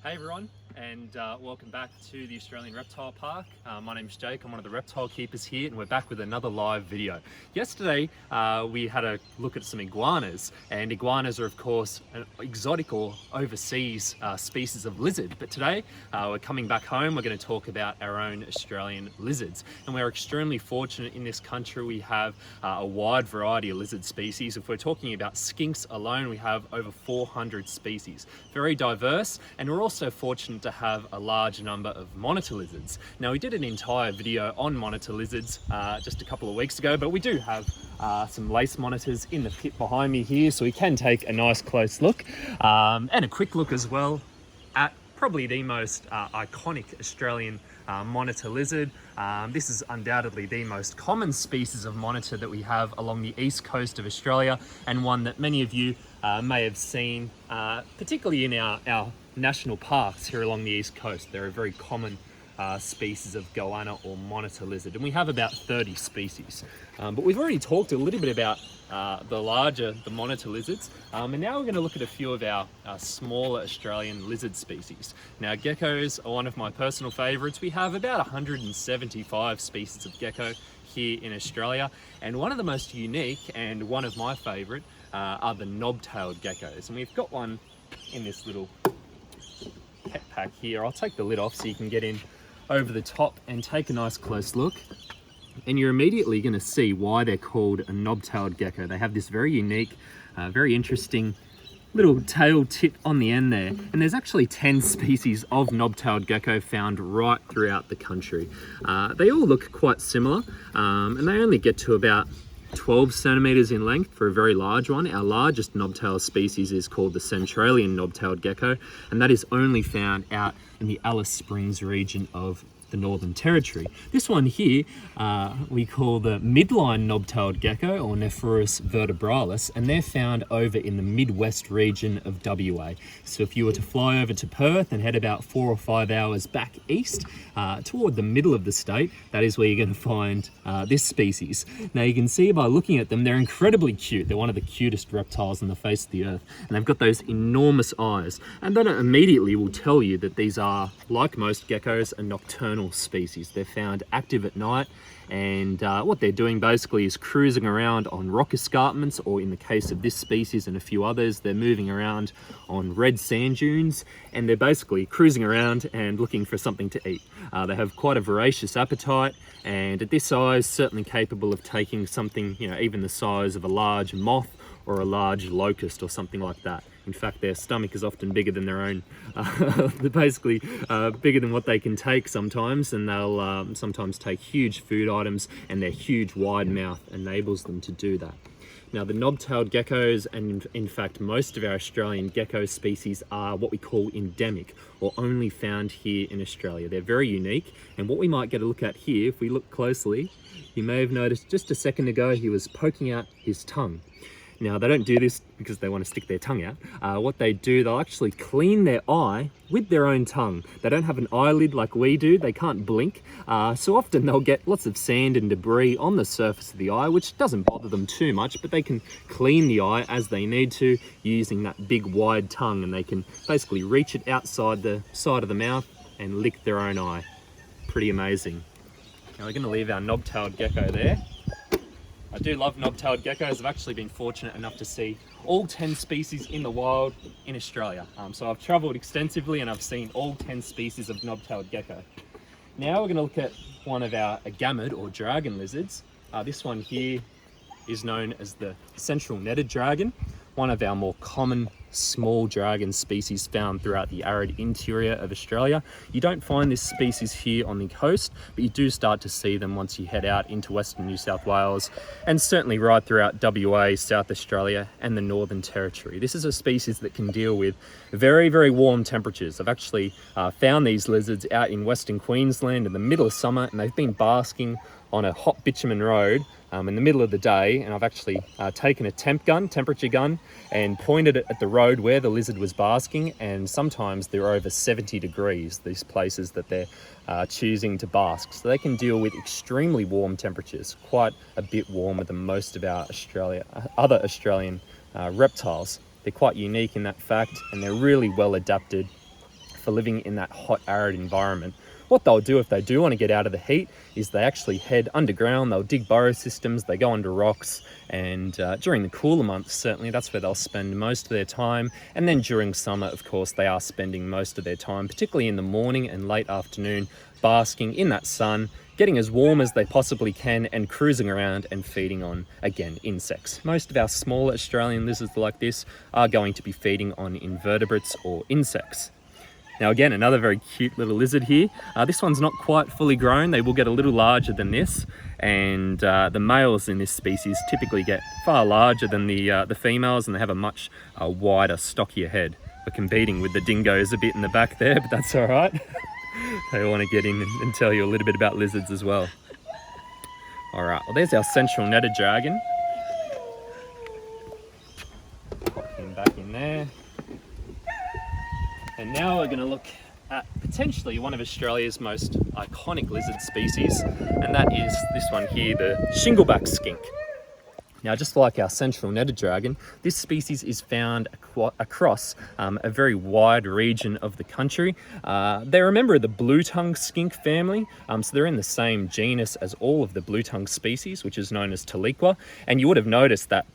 Hey everyone, and welcome back to the Australian Reptile Park. My name's Jake, I'm one of the reptile keepers here, and we're back with another live video. Yesterday, we had a look at some iguanas, and iguanas are of course an exotic or overseas species of lizard. But today, we're coming back home, we're going to talk about our own Australian lizards. And we're extremely fortunate in this country, we have a wide variety of lizard species. If we're talking about skinks alone, we have over 400 species. Very diverse, and we're also fortunate to have a large number of monitor lizards. Now, we did an entire video on monitor lizards just a couple of weeks ago, but we do have some lace monitors in the pit behind me here, so we can take a nice close look and a quick look as well at probably the most iconic Australian monitor lizard. This is undoubtedly the most common species of monitor that we have along the east coast of Australia, and one that many of you may have seen, particularly in our national parks here along the east coast. They're a very common species of goanna or monitor lizard, and we have about 30 species. But we've already talked a little bit about the monitor lizards, and now we're going to look at a few of our smaller Australian lizard species. Now, geckos are one of my personal favourites. We have about 175 species of gecko here in Australia, and one of the most unique and one of my favourite are the knob-tailed geckos, and we've got one in this little pet pack here. I'll take the lid off so you can get in over the top and take a nice close look, and you're immediately going to see why they're called a knob-tailed gecko. They have this very unique, very interesting little tail tip on the end there, and there's actually 10 species of knob-tailed gecko found right throughout the country. They all look quite similar, and they only get to about 12 centimeters in length for a very large one. Our largest knobtail species is called the Centralian knobtailed gecko, and that is only found out in the Alice Springs region of the Northern Territory. This one here we call the midline knobtailed gecko, or Nephurus vertebralis, and they're found over in the Midwest region of WA. So if you were to fly over to Perth and head about 4 or 5 hours back east toward the middle of the state, that is where you're going to find this species. Now, you can see by looking at them, they're incredibly cute. They're one of the cutest reptiles on the face of the earth, and they've got those enormous eyes, and that immediately will tell you that these are, like most geckos, a nocturnal species. They're found active at night, and what they're doing basically is cruising around on rock escarpments, or in the case of this species and a few others, they're moving around on red sand dunes, and they're basically cruising around and looking for something to eat. They have quite a voracious appetite, and at this size, certainly capable of taking something, even the size of a large moth or a large locust or something like that. In fact, their stomach is often bigger than their own. They're basically bigger than what they can take sometimes, and they'll sometimes take huge food items, and their huge wide mouth enables them to do that. Now, the knob-tailed geckos, and in fact most of our Australian gecko species, are what we call endemic, or only found here in Australia. They're very unique, and what we might get a look at here, if we look closely, you may have noticed just a second ago he was poking out his tongue. Now, they don't do this because they want to stick their tongue out. What they do, they'll actually clean their eye with their own tongue. They don't have an eyelid like we do. They can't blink. So often they'll get lots of sand and debris on the surface of the eye, which doesn't bother them too much, but they can clean the eye as they need to using that big wide tongue, and they can basically reach it outside the side of the mouth and lick their own eye. Pretty amazing. Now, we're going to leave our knob-tailed gecko there. I do love knob-tailed geckos. I've actually been fortunate enough to see all 10 species in the wild in Australia. So I've travelled extensively and I've seen all 10 species of knob-tailed gecko. Now we're going to look at one of our agamid or dragon lizards. This one here is known as the central netted dragon, one of our more common small dragon species found throughout the arid interior of Australia. You don't find this species here on the coast, but you do start to see them once you head out into Western New South Wales, and certainly right throughout WA, South Australia and the Northern Territory. This is a species that can deal with very, very warm temperatures. I've actually found these lizards out in Western Queensland in the middle of summer, and they've been basking on a hot bitumen road in the middle of the day, and I've actually taken a temperature gun, and pointed it at the road where the lizard was basking, and sometimes they're over 70 degrees, these places that they're choosing to bask. So they can deal with extremely warm temperatures, quite a bit warmer than most of our other Australian reptiles. They're quite unique in that fact, and they're really well adapted for living in that hot, arid environment. What they'll do if they do want to get out of the heat is they actually head underground. They'll dig burrow systems, they go under rocks, and during the cooler months, certainly that's where they'll spend most of their time. And then during summer, of course, they are spending most of their time, particularly in the morning and late afternoon, basking in that sun, getting as warm as they possibly can, and cruising around and feeding on, again, insects. Most of our smaller Australian lizards like this are going to be feeding on invertebrates or insects. Now again, another very cute little lizard here. This one's not quite fully grown. They will get a little larger than this, and the males in this species typically get far larger than the females, and they have a much wider, stockier head. We're competing with the dingoes a bit in the back there, but that's all right. They want to get in and tell you a little bit about lizards as well. All right, well, there's our central netted dragon. Pop him back in there. And now we're going to look at potentially one of Australia's most iconic lizard species, and that is this one here, the shingleback skink. Now, just like our central netted dragon, this species is found across a very wide region of the country. They're a member of the blue-tongued skink family, so they're in the same genus as all of the blue-tongued species, which is known as Tahlequah, and you would have noticed that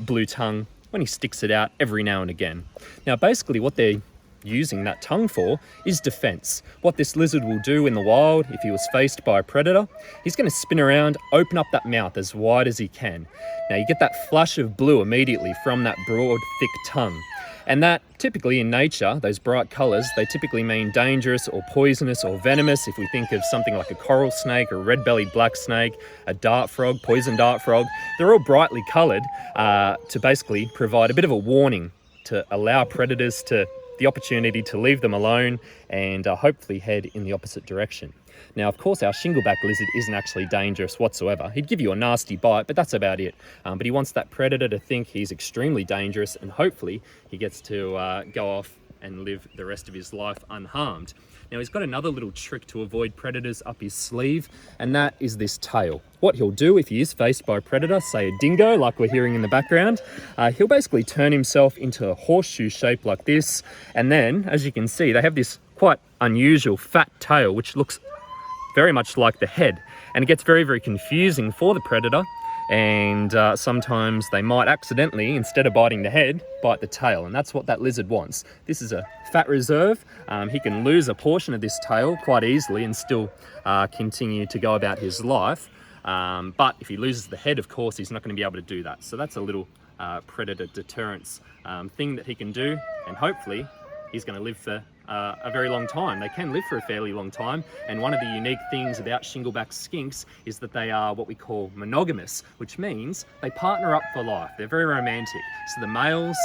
blue tongue when he sticks it out every now and again. Now, basically what they're using that tongue for is defense. What this lizard will do in the wild, if he was faced by a predator, he's going to spin around, open up that mouth as wide as he can. Now you get that flush of blue immediately from that broad, thick tongue. And that typically in nature, those bright colors, they typically mean dangerous or poisonous or venomous. If we think of something like a coral snake or a red-bellied black snake, a dart frog, poison dart frog, they're all brightly colored to basically provide a bit of a warning to allow predators the opportunity to leave them alone and hopefully head in the opposite direction. Now, of course, our shingleback lizard isn't actually dangerous whatsoever. He'd give you a nasty bite, but that's about it. But he wants that predator to think he's extremely dangerous, and hopefully he gets to go off and live the rest of his life unharmed. Now, he's got another little trick to avoid predators up his sleeve, and that is this tail. What he'll do if he is faced by a predator, say a dingo, like we're hearing in the background, he'll basically turn himself into a horseshoe shape like this. And then, as you can see, they have this quite unusual fat tail, which looks very much like the head. And it gets very, very confusing for the predator. And sometimes they might accidentally, instead of biting the head, bite the tail, and that's what that lizard wants. This is a fat reserve. He can lose a portion of this tail quite easily and still continue to go about his life. But if he loses the head, of course, he's not going to be able to do that. So that's a little predator deterrence thing that he can do, and hopefully he's going to live for a very long time. They can live for a fairly long time, and one of the unique things about shingleback skinks is that they are what we call monogamous, which means they partner up for life. They're very romantic. So the males,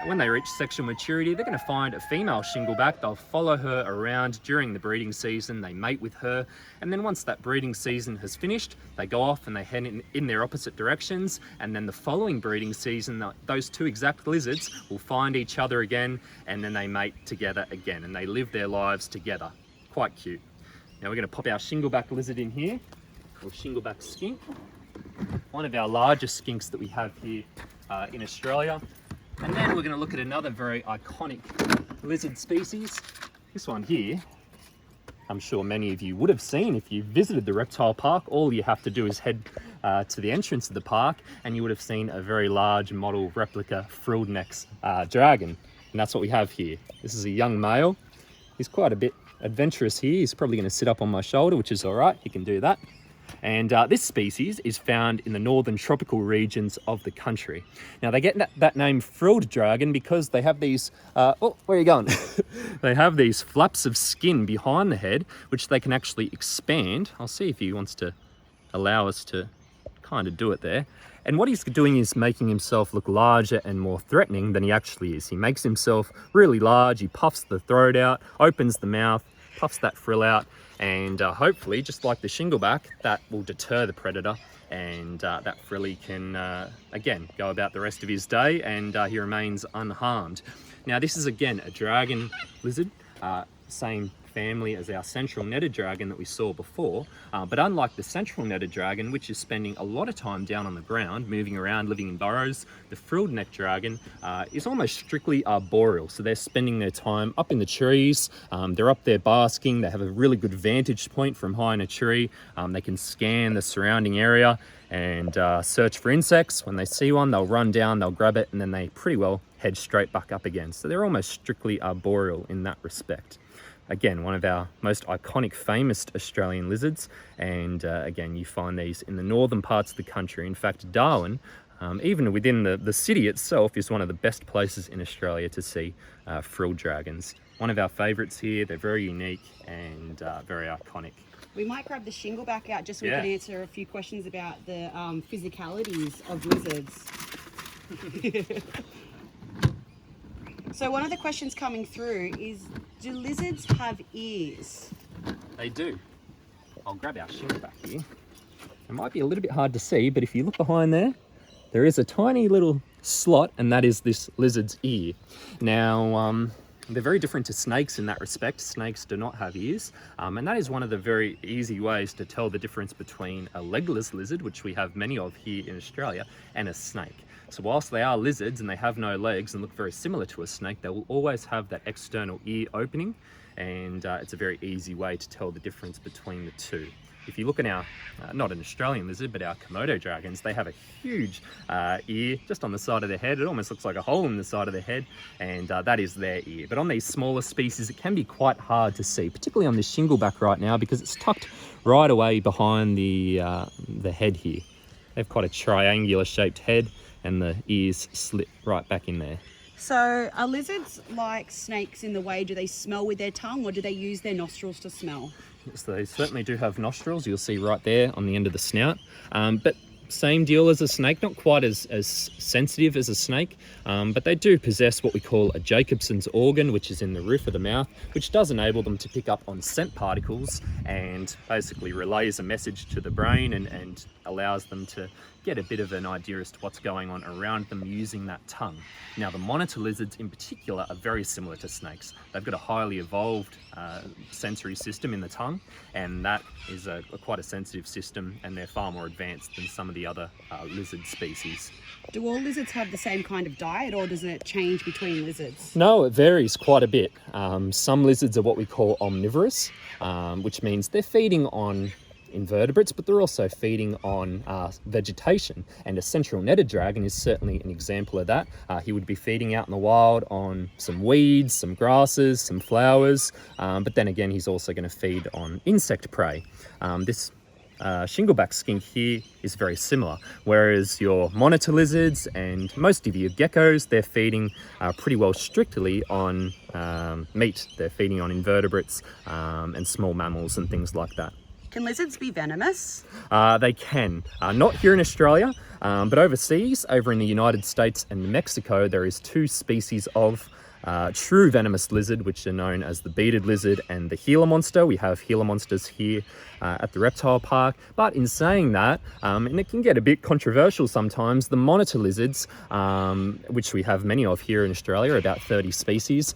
when they reach sexual maturity, they're going to find a female shingleback. They'll follow her around during the breeding season. They mate with her, and then once that breeding season has finished, they go off and they head in their opposite directions, and then the following breeding season, those two exact lizards will find each other again, and then they mate together again, and they live their lives together. Quite cute. Now we're going to pop our shingleback lizard in here, or shingleback skink, one of our largest skinks that we have here in Australia. And then we're going to look at another very iconic lizard species. This one here, I'm sure many of you would have seen if you visited the reptile park. All you have to do is head to the entrance of the park, and you would have seen a very large model replica frilled neck dragon. And that's what we have here. This is a young male. He's quite a bit adventurous here. He's probably going to sit up on my shoulder, which is all right. He can do that. And this species is found in the northern tropical regions of the country. Now, they get that name frilled dragon because they have these, oh, where are you going? They have these flaps of skin behind the head, which they can actually expand. I'll see if he wants to allow us to kind of do it there. And what he's doing is making himself look larger and more threatening than he actually is. He makes himself really large. He puffs the throat out, opens the mouth, puffs that frill out, and hopefully, just like the shingleback, that will deter the predator, and that frilly can, again, go about the rest of his day, and he remains unharmed. Now, this is, again, a dragon lizard, same family as our central netted dragon that we saw before. But unlike the central netted dragon, which is spending a lot of time down on the ground, moving around, living in burrows, the frilled neck dragon is almost strictly arboreal. So they're spending their time up in the trees. They're up there basking. They have a really good vantage point from high in a tree. They can scan the surrounding area and search for insects. When they see one, they'll run down, they'll grab it, and then they pretty well head straight back up again. So they're almost strictly arboreal in that respect. Again, one of our most iconic, famous Australian lizards. And again, you find these in the northern parts of the country. In fact, Darwin, even within the city itself, is one of the best places in Australia to see frilled dragons. One of our favourites here. They're very unique and very iconic. We might grab the shingleback out just so we can answer a few questions about the physicalities of lizards. So one of the questions coming through is, do lizards have ears? They do. I'll grab our shingleback here. It might be a little bit hard to see, but if you look behind there, there is a tiny little slot, and that is this lizard's ear. Now, they're very different to snakes in that respect. Snakes do not have ears, and that is one of the very easy ways to tell the difference between a legless lizard, which we have many of here in Australia, and a snake. So whilst they are lizards and they have no legs and look very similar to a snake, they will always have that external ear opening, and it's a very easy way to tell the difference between the two. If you look at our, not an Australian lizard, but our Komodo dragons, they have a huge ear just on the side of their head. It almost looks like a hole in the side of their head, and that is their ear. But on these smaller species, it can be quite hard to see, particularly on this shingleback right now, because it's tucked right away behind the head here. They have quite a triangular shaped head, and the ears slit right back in there. So are lizards like snakes in the way, do they smell with their tongue, or do they use their nostrils to smell? So they certainly do have nostrils. You'll see right there on the end of the snout. But same deal as a snake, not quite as sensitive as a snake, but they do possess what we call a Jacobson's organ, which is in the roof of the mouth, which does enable them to pick up on scent particles and basically relays a message to the brain and allows them to get a bit of an idea as to what's going on around them using that tongue. Now, the monitor lizards in particular are very similar to snakes. They've got a highly evolved sensory system in the tongue, and that is quite a sensitive system, and they're far more advanced than some of the other lizard species. Do all lizards have the same kind of diet, or does it change between lizards? No, it varies quite a bit. Some lizards are what we call omnivorous, which means they're feeding on invertebrates, but they're also feeding on vegetation, and a central netted dragon is certainly an example of that. He would be feeding out in the wild on some weeds, some grasses, some flowers, but then again he's also going to feed on insect prey. This shingleback skink here is very similar, whereas your monitor lizards and most of your geckos, they're feeding pretty well strictly on meat. They're feeding on invertebrates and small mammals and things like that. Can lizards be venomous? They can. Not here in Australia, but overseas, over in the United States and Mexico, there is 2 species of true venomous lizard, which are known as the bearded lizard and the Gila monster. We have Gila monsters here at the reptile park. But in saying that, and it can get a bit controversial sometimes, the monitor lizards, which we have many of here in Australia, about 30 species,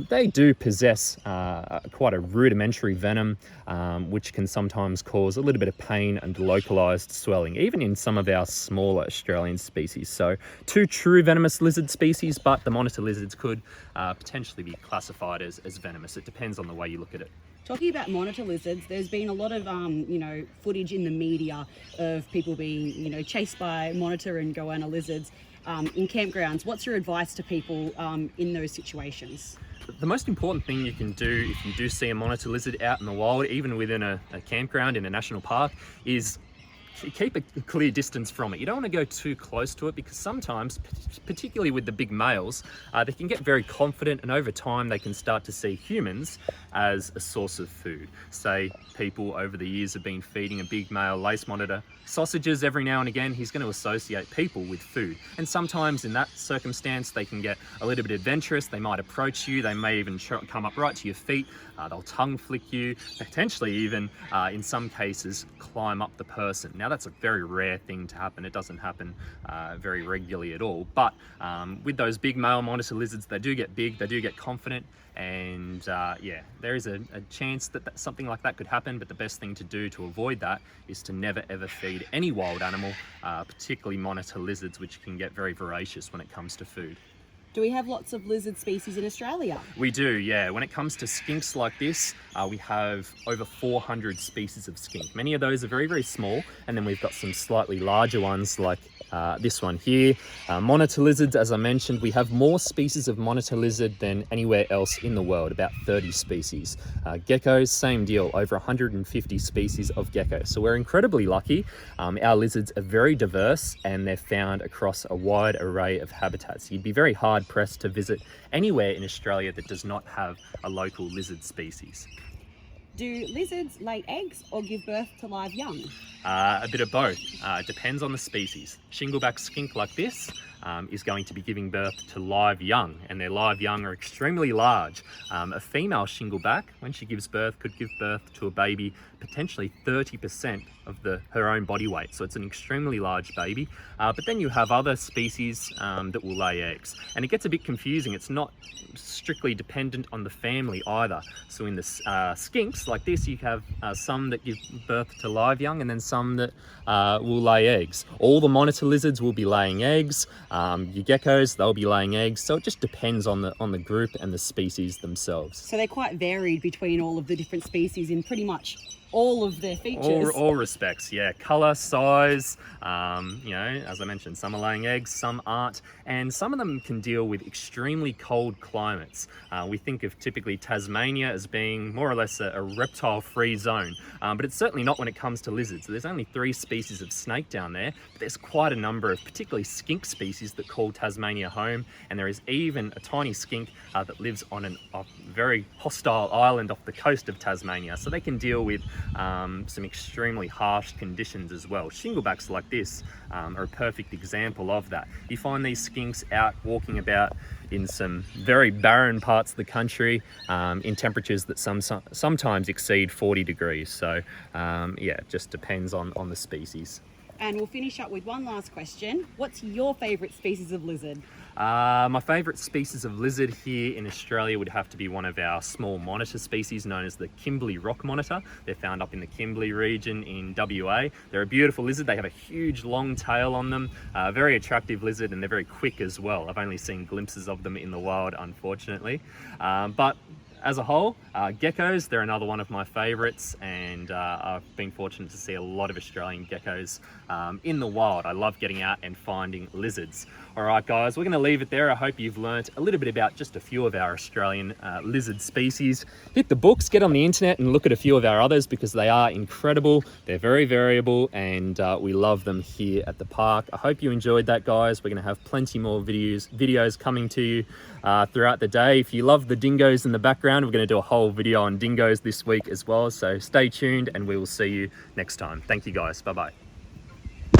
they do possess quite a rudimentary venom, which can sometimes cause a little bit of pain and localized swelling, even in some of our smaller Australian species. So 2 true venomous lizard species, but the monitor lizards could potentially be classified as venomous. It depends on the way you look at it. Talking about monitor lizards, there's been a lot of footage in the media of people being chased by monitor and goanna lizards in campgrounds. What's your advice to people in those situations? The most important thing you can do if you do see a monitor lizard out in the wild, even within a campground in a national park, is keep a clear distance from it. You don't want to go too close to it, because sometimes, particularly with the big males, they can get very confident, and over time they can start to see humans as a source of food. Say people over the years have been feeding a big male lace monitor sausages every now and again, he's going to associate people with food. And sometimes in that circumstance they can get a little bit adventurous. They might approach you, they may even come up right to your feet, they'll tongue flick you, potentially even in some cases climb up the person. Now that's a very rare thing to happen. It doesn't happen very regularly at all. But with those big male monitor lizards, they do get big, they do get confident, and yeah, there is a chance that something like that could happen. But the best thing to do to avoid that is to never ever feed any wild animal, particularly monitor lizards, which can get very voracious when it comes to food. Do we have lots of lizard species in Australia? We do, yeah. When it comes to skinks like this, we have over 400 species of skink. Many of those are very, very small, and then we've got some slightly larger ones like this one here. Monitor lizards, as I mentioned, we have more species of monitor lizard than anywhere else in the world, about 30 species. Geckos, same deal, over 150 species of geckos. So we're incredibly lucky. Our lizards are very diverse, and they're found across a wide array of habitats. You'd be very hard pressed to visit anywhere in Australia that does not have a local lizard species. Do lizards lay eggs or give birth to live young? A bit of both. It depends on the species. Shingleback skink like this is going to be giving birth to live young, and their live young are extremely large. A female shingleback, when she gives birth, could give birth to a baby potentially 30% of her own body weight. So it's an extremely large baby. But then you have other species that will lay eggs. And it gets a bit confusing. It's not strictly dependent on the family either. So in the skinks like this, you have some that give birth to live young, and then some that will lay eggs. All the monitor lizards will be laying eggs. Your geckos, they'll be laying eggs. So it just depends on the group and the species themselves. So they're quite varied between all of the different species in pretty much all of their features. All respects, yeah. Color, size, you know, as I mentioned, some are laying eggs, some aren't, and some of them can deal with extremely cold climates. We think of typically Tasmania as being more or less a reptile-free zone, but it's certainly not when it comes to lizards. There's only 3 species of snake down there, but there's quite a number of particularly skink species that call Tasmania home, and there is even a tiny skink that lives on a very hostile island off the coast of Tasmania, so they can deal with some extremely harsh conditions as well. Shinglebacks like this are a perfect example of that. You find these skinks out walking about in some very barren parts of the country in temperatures that sometimes exceed 40 degrees. So yeah, it just depends on the species. And we'll finish up with one last question. What's your favourite species of lizard? My favourite species of lizard here in Australia would have to be one of our small monitor species known as the Kimberley rock monitor. They're found up in the Kimberley region in WA. They're a beautiful lizard. They have a huge long tail on them, very attractive lizard, and they're very quick as well. I've only seen glimpses of them in the wild, unfortunately. But as a whole, geckos, they're another one of my favourites, and I've been fortunate to see a lot of Australian geckos in the wild. I love getting out and finding lizards. All right, guys, we're going to leave it there. I hope you've learnt a little bit about just a few of our Australian lizard species. Hit the books, get on the internet and look at a few of our others because they are incredible. They're very variable, and we love them here at the park. I hope you enjoyed that, guys. We're going to have plenty more videos coming to you throughout the day. If you love the dingoes in the background, we're going to do a whole video on dingoes this week as well. So stay tuned, and we will see you next time. Thank you, guys. Bye-bye.